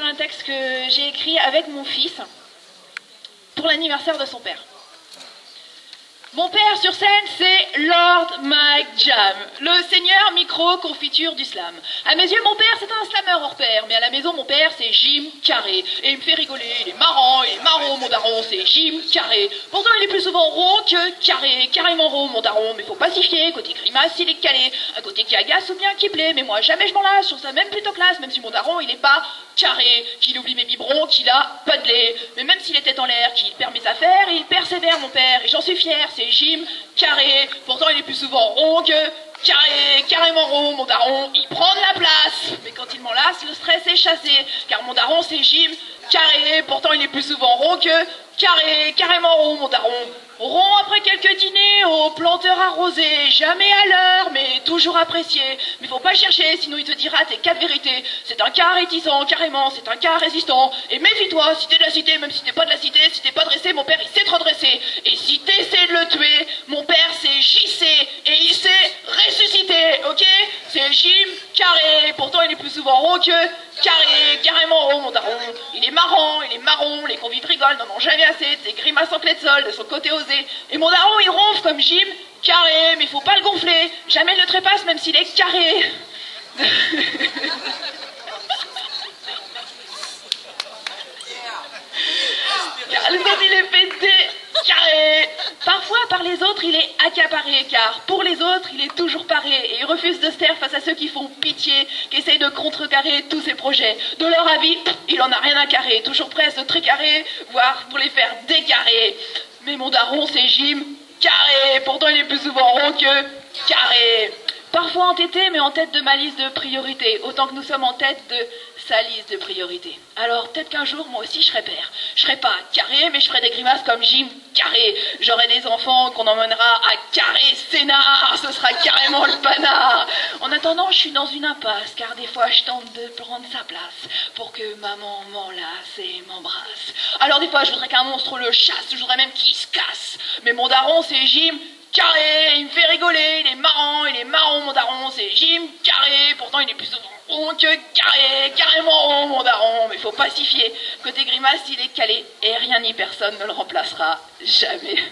un texte que j'ai écrit avec mon fils pour l'anniversaire de son père. Mon père sur scène, c'est Lord Mike Jam, le seigneur micro-confiture du slam. À mes yeux, mon père, c'est un slammer hors pair, mais à la maison, mon père, c'est Jim Carrey. Et il me fait rigoler, il est marrant, mon daron, c'est Jim Carrey. Pourtant, il est plus souvent rond que carré, carrément rond, mon daron, mais faut pas s'y fier, côté grimace, il est calé, un côté qui agace ou bien qui plaît, mais moi, jamais je m'en lasse, je trouve ça même plutôt classe, même si mon daron, il est pas carré, qu'il oublie mes biberons, qu'il a pas de lait. Mais même s'il était en l'air, qu'il perd mes affaires, il persévère, mon père, et j'en suis fier, c'est Jim Carrey. Pourtant, il est plus souvent rond que carré, carrément rond, mon daron, il prend de la place. Mais quand il m'en lasse, le stress est chassé, car mon daron, c'est Jim Carrey. Pourtant, il est plus souvent rond que carré, carrément rond, mon daron. Rond après quelques dîners aux planteurs arrosés, jamais à l'heure, mais toujours apprécié. Mais faut pas chercher, sinon il te dira tes quatre vérités. C'est un cas réticent, carrément, c'est un cas résistant. Et méfie-toi, si t'es de la cité, même si t'es pas de la cité, si t'es pas dressé, mon père il sait te redresser. Et si t'essaies de le tuer, mon père c'est JC, et il sait ressusciter, ok? C'est Jim Carrey, pourtant il est plus souvent rond que carré, carrément rond, mon daron. Il est marron, les convives rigolent, n'en ont jamais assez de ses grimaces en clé de sol, de son côté osé. Et mon daron, il ronfle comme Jim Carrey, mais faut pas le gonfler, jamais ne le trépasse même s'il est carré. Car les autres, il est pété, carré. Parfois, par les autres, il est accaparé, car pour les autres, il est toujours paré, et il refuse de se taire face à ceux qui font pitié, qui essayent de contrecarrer tous ses projets. De leur avis, il en a rien à carrer, toujours prêt à se trécarrer, voire pour les faire décarrer. Mais mon daron, c'est Jim Carrey, pourtant il est plus souvent rond que carré. Parfois entêté, mais en tête de ma liste de priorités, autant que nous sommes en tête de sa liste de priorités. Alors peut-être qu'un jour, moi aussi, je serai père. Je serai pas carré, mais je ferai des grimaces comme Jim Carrey. J'aurai des enfants qu'on emmènera à Carré Sénard, ce sera carrément le panard. En attendant, je suis dans une impasse, car des fois, je tente de prendre sa place, pour que maman m'enlace et m'embrasse. Alors des fois, je voudrais qu'un monstre le chasse, je voudrais même qu'il se casse. Mais mon daron, c'est Jim Carrey, il me fait rigoler, il est marrant, mon daron, c'est Jim Carrey, pourtant il est plus souvent rond que carré, carrément rond, mon daron, mais faut pas s'y fier. Côté grimace, il est calé, et rien ni personne ne le remplacera jamais.